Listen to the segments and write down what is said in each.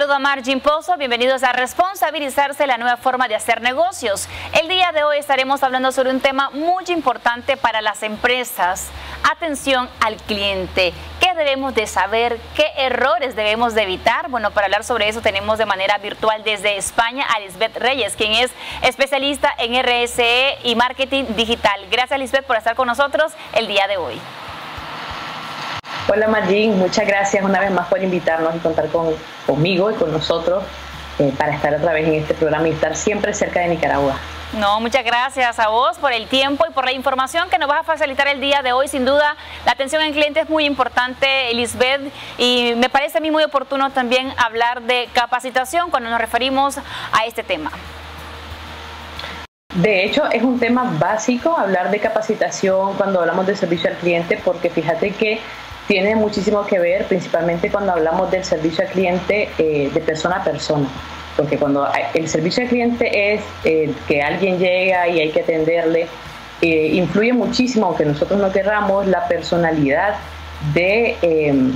saludo a Margin Pozo, bienvenidos a Responsabilizarse, la nueva forma de hacer negocios. El día de hoy estaremos hablando sobre un tema muy importante para las empresas. Atención al cliente. ¿Qué debemos de saber? ¿Qué errores debemos de evitar? Bueno, para hablar sobre eso tenemos de manera virtual desde España a Lisbeth Reyes, quien es especialista en RSE y marketing digital. Gracias, Lisbeth, por estar con nosotros el día de hoy. Hola Margin, muchas gracias una vez más por invitarnos y contar conmigo y con nosotros para estar otra vez en este programa y estar siempre cerca de Nicaragua. No, muchas gracias a vos por el tiempo y por la información que nos vas a facilitar el día de hoy. Sin duda, la atención al cliente es muy importante, Lisbeth, y me parece a mí muy oportuno también hablar de capacitación cuando nos referimos a este tema. De hecho, es un tema básico hablar de capacitación cuando hablamos de servicio al cliente, porque fíjate que tiene muchísimo que ver, principalmente cuando hablamos del servicio al cliente de persona a persona, porque cuando el servicio al cliente es que alguien llega y hay que atenderle, influye muchísimo, aunque nosotros no querramos, la personalidad de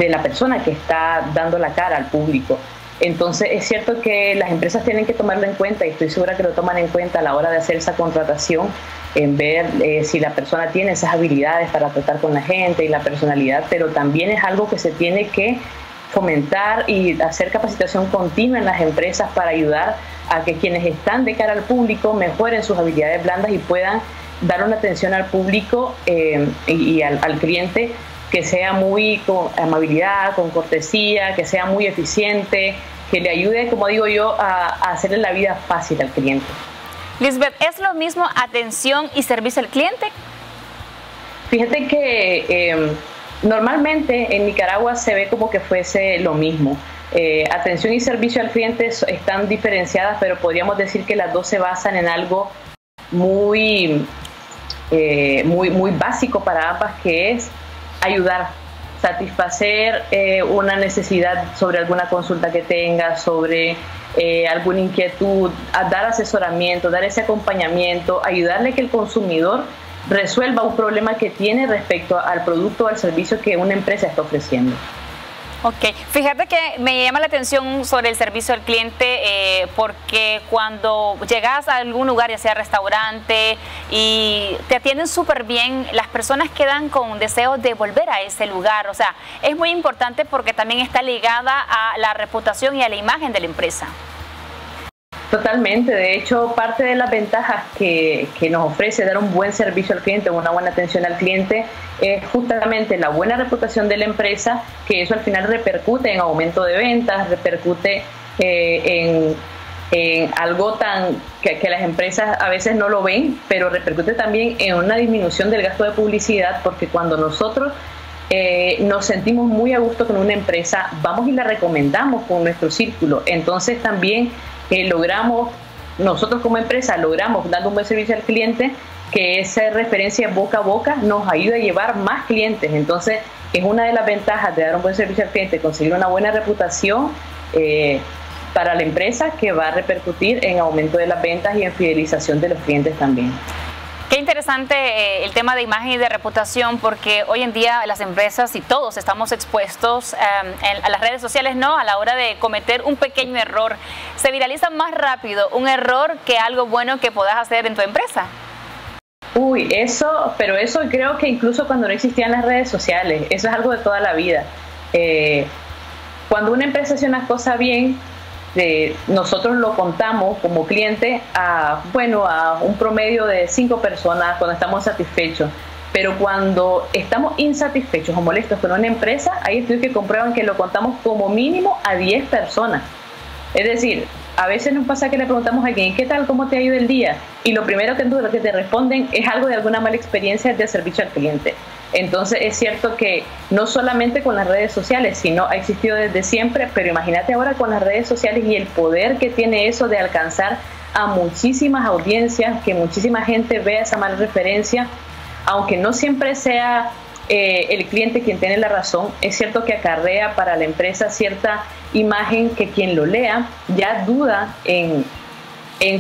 la persona que está dando la cara al público. Entonces es cierto que las empresas tienen que tomarlo en cuenta y estoy segura que lo toman en cuenta a la hora de hacer esa contratación, en ver si la persona tiene esas habilidades para tratar con la gente y la personalidad, pero también es algo que se tiene que fomentar y hacer capacitación continua en las empresas para ayudar a que quienes están de cara al público mejoren sus habilidades blandas y puedan dar una atención al público y al cliente que sea muy con amabilidad, con cortesía, que sea muy eficiente, que le ayude, como digo yo, a hacerle la vida fácil al cliente. Lisbeth, ¿es lo mismo atención y servicio al cliente? Fíjate que normalmente en Nicaragua se ve como que fuese lo mismo. Atención y servicio al cliente están diferenciadas, pero podríamos decir que las dos se basan en algo muy básico para ambas, que es ayudar, satisfacer una necesidad sobre alguna consulta que tenga, sobre alguna inquietud, dar asesoramiento, dar ese acompañamiento, ayudarle a que el consumidor resuelva un problema que tiene respecto al producto o al servicio que una empresa está ofreciendo. Ok, fíjate que me llama la atención sobre el servicio al cliente porque cuando llegas a algún lugar, ya sea restaurante, y te atienden súper bien, las personas quedan con deseo de volver a ese lugar. O sea, es muy importante porque también está ligada a la reputación y a la imagen de la empresa. Totalmente, de hecho parte de las ventajas que nos ofrece dar un buen servicio al cliente, una buena atención al cliente, es justamente la buena reputación de la empresa, que eso al final repercute en aumento de ventas, repercute en algo que las empresas a veces no lo ven, pero repercute también en una disminución del gasto de publicidad, porque cuando nosotros nos sentimos muy a gusto con una empresa, vamos y la recomendamos con nuestro círculo, entonces también nosotros como empresa logramos, dando un buen servicio al cliente, que esa referencia boca a boca nos ayuda a llevar más clientes. Entonces es una de las ventajas de dar un buen servicio al cliente, conseguir una buena reputación para la empresa, que va a repercutir en aumento de las ventas y en fidelización de los clientes también. Qué interesante el tema de imagen y de reputación, porque hoy en día las empresas y todos estamos expuestos a las redes sociales, ¿no? A la hora de cometer un pequeño error. Se viraliza más rápido un error que algo bueno que puedas hacer en tu empresa. Uy, pero eso creo que incluso cuando no existían las redes sociales, eso es algo de toda la vida. Cuando una empresa hace una cosa bien, nosotros lo contamos como cliente a un promedio de 5 personas cuando estamos satisfechos, pero cuando estamos insatisfechos o molestos con una empresa, hay estudios que comprueban que lo contamos como mínimo a 10 personas. Es decir, a veces nos pasa que le preguntamos a alguien, ¿qué tal? ¿Cómo te ha ido el día? Y lo primero que te responden es algo de alguna mala experiencia de servicio al cliente. Entonces es cierto que no solamente con las redes sociales, sino ha existido desde siempre, pero imagínate ahora con las redes sociales y el poder que tiene eso de alcanzar a muchísimas audiencias, que muchísima gente vea esa mala referencia, aunque no siempre sea el cliente quien tiene la razón. Es cierto que acarrea para la empresa cierta imagen que quien lo lea ya duda en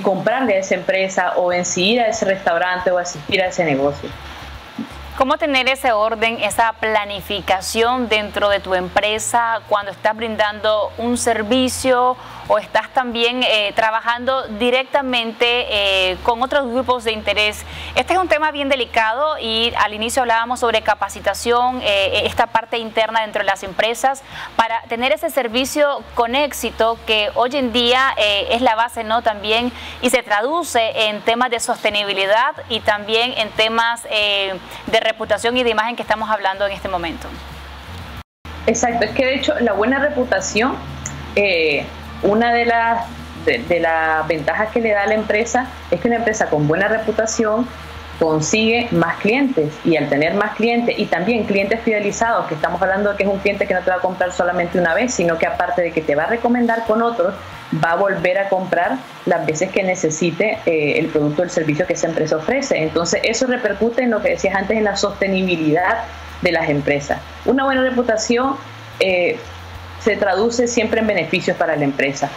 comprarle a esa empresa o en si ir a ese restaurante o asistir a ese negocio. ¿Cómo tener ese orden, esa planificación dentro de tu empresa cuando estás brindando un servicio o estás también trabajando directamente con otros grupos de interés? Este es un tema bien delicado y al inicio hablábamos sobre capacitación, esta parte interna dentro de las empresas para tener ese servicio con éxito que hoy en día es la base, ¿no? También, y se traduce en temas de sostenibilidad y también en temas de reputación y de imagen que estamos hablando en este momento. Exacto, es que de hecho la buena reputación, una de las ventajas que le da a la empresa es que una empresa con buena reputación consigue más clientes, y al tener más clientes y también clientes fidelizados, que estamos hablando de que es un cliente que no te va a comprar solamente una vez, sino que aparte de que te va a recomendar con otros, va a volver a comprar las veces que necesite el producto o el servicio que esa empresa ofrece. Entonces eso repercute en lo que decías antes, en la sostenibilidad de las empresas. Una buena reputación se traduce siempre en beneficios para la empresa.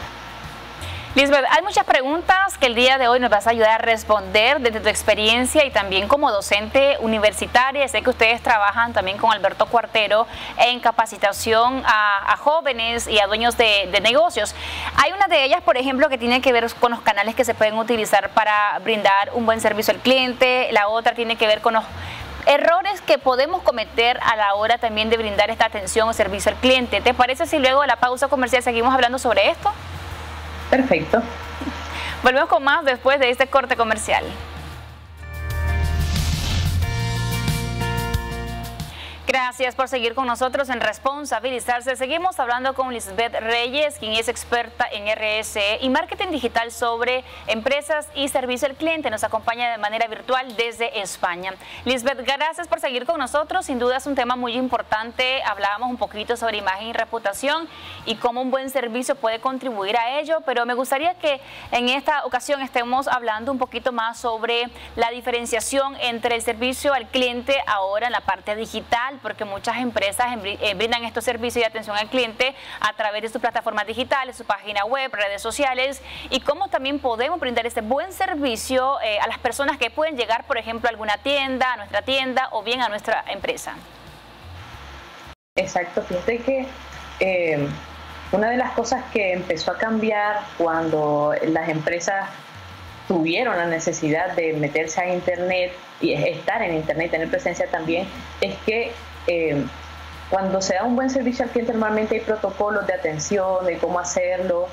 Lisbeth, hay muchas preguntas que el día de hoy nos vas a ayudar a responder desde tu experiencia y también como docente universitaria. Sé que ustedes trabajan también con Alberto Cuartero en capacitación a jóvenes y a dueños de negocios. Hay una de ellas, por ejemplo, que tiene que ver con los canales que se pueden utilizar para brindar un buen servicio al cliente. La otra tiene que ver con los errores que podemos cometer a la hora también de brindar esta atención o servicio al cliente. ¿Te parece si luego de la pausa comercial seguimos hablando sobre esto? Perfecto. Volvemos con más después de este corte comercial. Gracias por seguir con nosotros en Responsabilizarse. Seguimos hablando con Lisbeth Reyes, quien es experta en RSE y marketing digital sobre empresas y servicio al cliente. Nos acompaña de manera virtual desde España. Lisbeth, gracias por seguir con nosotros. Sin duda es un tema muy importante. Hablábamos un poquito sobre imagen y reputación y cómo un buen servicio puede contribuir a ello, pero me gustaría que en esta ocasión estemos hablando un poquito más sobre la diferenciación entre el servicio al cliente ahora en la parte digital, porque muchas empresas brindan estos servicios de atención al cliente a través de sus plataformas digitales, su página web, redes sociales, y cómo también podemos brindar ese buen servicio a las personas que pueden llegar, por ejemplo, a alguna tienda, a nuestra tienda o bien a nuestra empresa. Exacto, fíjate que una de las cosas que empezó a cambiar cuando las empresas tuvieron la necesidad de meterse a Internet y estar en Internet, tener presencia también, es que cuando se da un buen servicio al cliente normalmente hay protocolos de atención, de cómo hacerlo,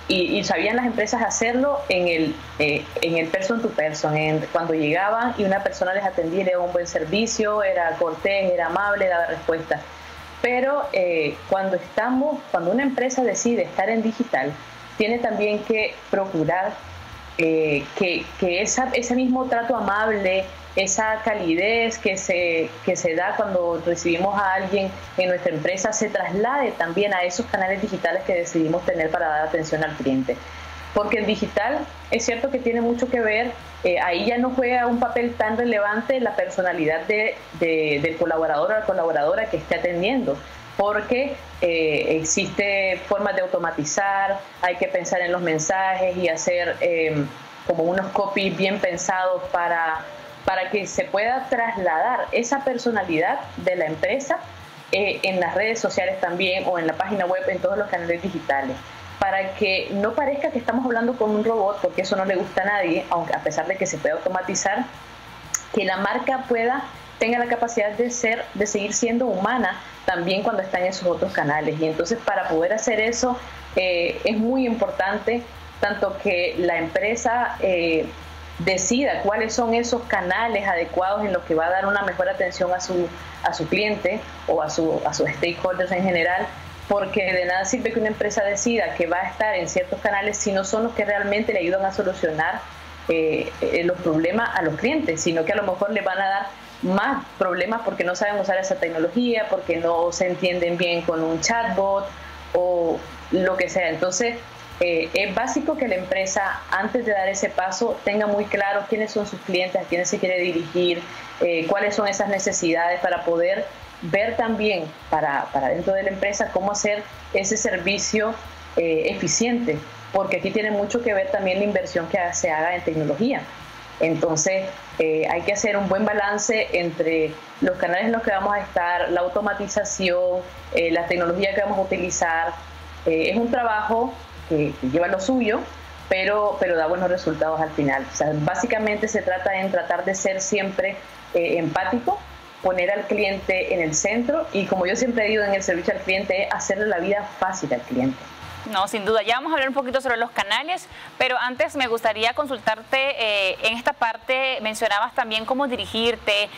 y sabían las empresas hacerlo en el person to person, cuando llegaban y una persona les atendía, era un buen servicio, era cortés, era amable, daba respuestas. Pero cuando una empresa decide estar en digital, tiene también que procurar que ese mismo trato amable, esa calidez que se da cuando recibimos a alguien en nuestra empresa, se traslade también a esos canales digitales que decidimos tener para dar atención al cliente. Porque el digital es cierto que tiene mucho que ver, ahí ya no juega un papel tan relevante la personalidad del colaborador o la colaboradora que esté atendiendo, porque existe formas de automatizar, hay que pensar en los mensajes y hacer como unos copies bien pensados para que se pueda trasladar esa personalidad de la empresa en las redes sociales también, o en la página web, en todos los canales digitales, para que no parezca que estamos hablando con un robot, porque eso no le gusta a nadie, aunque a pesar de que se puede automatizar, que la marca tenga la capacidad de seguir siendo humana también cuando está en esos otros canales. Y entonces, para poder hacer eso es muy importante tanto que la empresa decida cuáles son esos canales adecuados en los que va a dar una mejor atención a su cliente o a sus stakeholders en general, porque de nada sirve que una empresa decida que va a estar en ciertos canales si no son los que realmente le ayudan a solucionar los problemas a los clientes, sino que a lo mejor le van a dar más problemas porque no saben usar esa tecnología, porque no se entienden bien con un chatbot o lo que sea. Entonces es básico que la empresa, antes de dar ese paso, tenga muy claro quiénes son sus clientes, a quiénes se quiere dirigir, cuáles son esas necesidades, para poder ver también para dentro de la empresa cómo hacer ese servicio eficiente, porque aquí tiene mucho que ver también la inversión que se haga en tecnología. Entonces hay que hacer un buen balance entre los canales en los que vamos a estar, la automatización, la tecnología que vamos a utilizar. Es un trabajo que lleva lo suyo, pero da buenos resultados al final. O sea, básicamente se trata en tratar de ser siempre empático, poner al cliente en el centro y, como yo siempre digo en el servicio al cliente, es hacerle la vida fácil al cliente. No, sin duda. Ya vamos a hablar un poquito sobre los canales, pero antes me gustaría consultarte en esta parte. Mencionabas también cómo dirigirte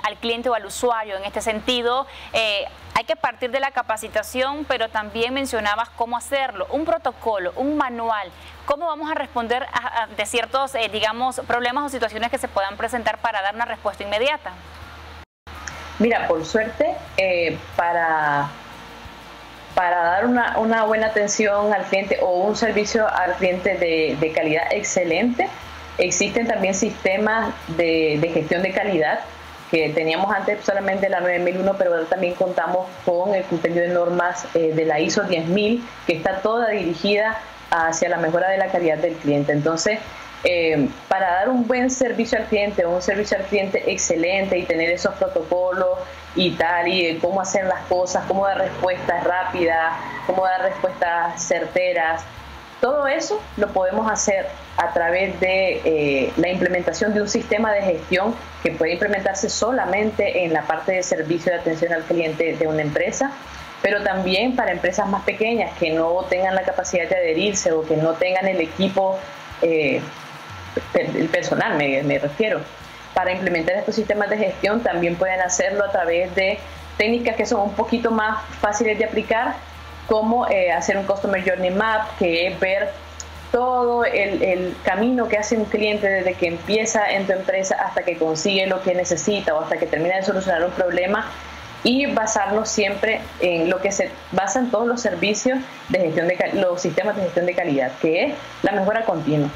al cliente o al usuario. En este sentido, hay que partir de la capacitación, pero también mencionabas cómo hacerlo, un protocolo, un manual. ¿Cómo vamos a responder de ciertos, digamos, problemas o situaciones que se puedan presentar para dar una respuesta inmediata? Mira, por suerte, para dar una buena atención al cliente o un servicio al cliente de calidad excelente, existen también sistemas de gestión de calidad que teníamos antes solamente la 9001, pero ahora también contamos con el compendio de normas de la ISO 10000, que está toda dirigida hacia la mejora de la calidad del cliente. Entonces, para dar un buen servicio al cliente o un servicio al cliente excelente y tener esos protocolos y tal, y cómo hacer las cosas, cómo dar respuestas rápidas, cómo dar respuestas certeras, todo eso lo podemos hacer a través de la implementación de un sistema de gestión que puede implementarse solamente en la parte de servicio de atención al cliente de una empresa, pero también para empresas más pequeñas que no tengan la capacidad de adherirse o que no tengan el equipo, el personal me refiero, para implementar estos sistemas de gestión. También pueden hacerlo a través de técnicas que son un poquito más fáciles de aplicar, como hacer un Customer Journey Map, que es ver todo el camino que hace un cliente desde que empieza en tu empresa hasta que consigue lo que necesita o hasta que termina de solucionar un problema, y basarnos siempre en lo que se basan todos los servicios de gestión los sistemas de gestión de calidad, que es la mejora continua.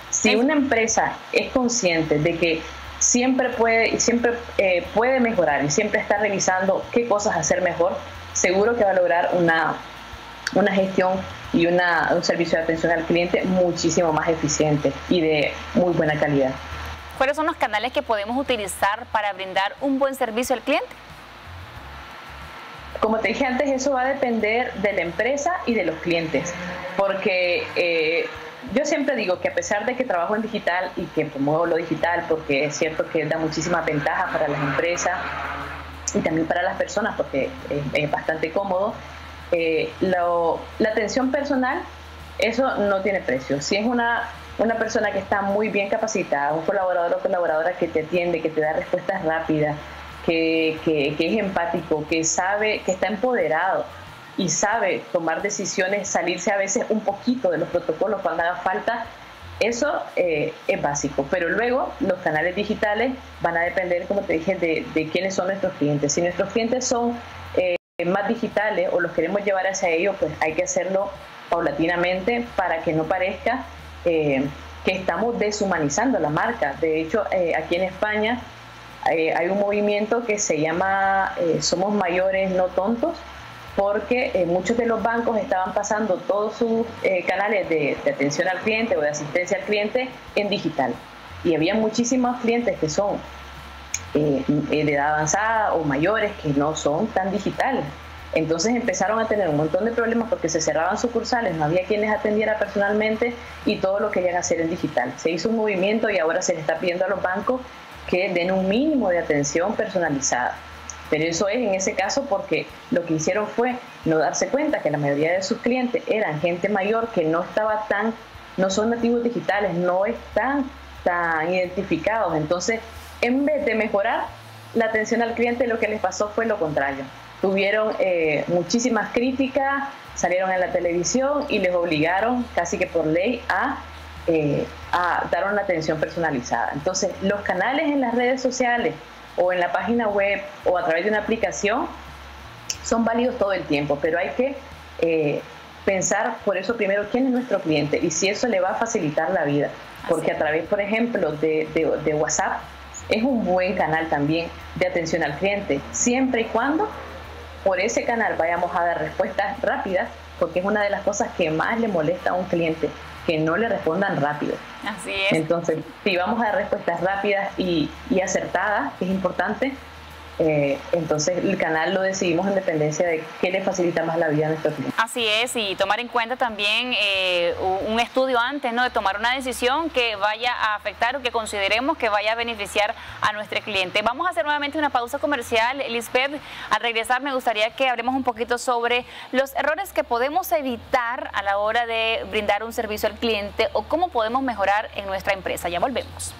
Si una empresa es consciente de que siempre puede mejorar y siempre está revisando qué cosas hacer mejor, seguro que va a lograr una gestión y un servicio de atención al cliente muchísimo más eficiente y de muy buena calidad. ¿Cuáles son los canales que podemos utilizar para brindar un buen servicio al cliente? Como te dije antes, eso va a depender de la empresa y de los clientes, porque yo siempre digo que a pesar de que trabajo en digital y que promuevo lo digital, porque es cierto que da muchísimas ventajas para las empresas y también para las personas, porque es bastante cómodo, la atención personal, eso no tiene precio. Si es una persona que está muy bien capacitada, un colaborador o colaboradora que te atiende, que te da respuestas rápidas, que es empático, que sabe, que está empoderado y sabe tomar decisiones, salirse a veces un poquito de los protocolos cuando haga falta, eso es básico. Pero luego los canales digitales van a depender, como te dije, de quiénes son nuestros clientes. Si nuestros clientes son más digitales o los queremos llevar hacia ellos, pues hay que hacerlo paulatinamente para que no parezca que estamos deshumanizando la marca. De hecho, aquí en España hay un movimiento que se llama Somos Mayores No Tontos, porque muchos de los bancos estaban pasando todos sus canales de atención al cliente o de asistencia al cliente en digital. Y había muchísimos clientes que son de edad avanzada o mayores que no son tan digitales. Entonces empezaron a tener un montón de problemas porque se cerraban sucursales, no había quien les atendiera personalmente y todo lo querían hacer en digital. Se hizo un movimiento y ahora se les está pidiendo a los bancos que den un mínimo de atención personalizada. Pero eso es en ese caso porque lo que hicieron fue no darse cuenta que la mayoría de sus clientes eran gente mayor que no son nativos digitales, no están tan identificados. Entonces, en vez de mejorar la atención al cliente, lo que les pasó fue lo contrario. Tuvieron muchísimas críticas, salieron en la televisión y les obligaron casi que por ley a dar una atención personalizada. Entonces, los canales en las redes sociales o en la página web o a través de una aplicación son válidos todo el tiempo, pero hay que pensar por eso primero quién es nuestro cliente y si eso le va a facilitar la vida, porque a través, por ejemplo, de WhatsApp es un buen canal también de atención al cliente, siempre y cuando por ese canal vayamos a dar respuestas rápidas, porque es una de las cosas que más le molesta a un cliente, que no le respondan rápido. Así es. Entonces, si vamos a dar respuestas rápidas y acertadas, que es importante, entonces el canal lo decidimos en dependencia de qué le facilita más la vida a nuestro cliente. Así es, y tomar en cuenta también un estudio antes, ¿no?, de tomar una decisión que vaya a afectar o que consideremos que vaya a beneficiar a nuestro cliente. Vamos a hacer nuevamente una pausa comercial. Lisbeth, al regresar me gustaría que hablemos un poquito sobre los errores que podemos evitar a la hora de brindar un servicio al cliente o cómo podemos mejorar en nuestra empresa. Ya volvemos.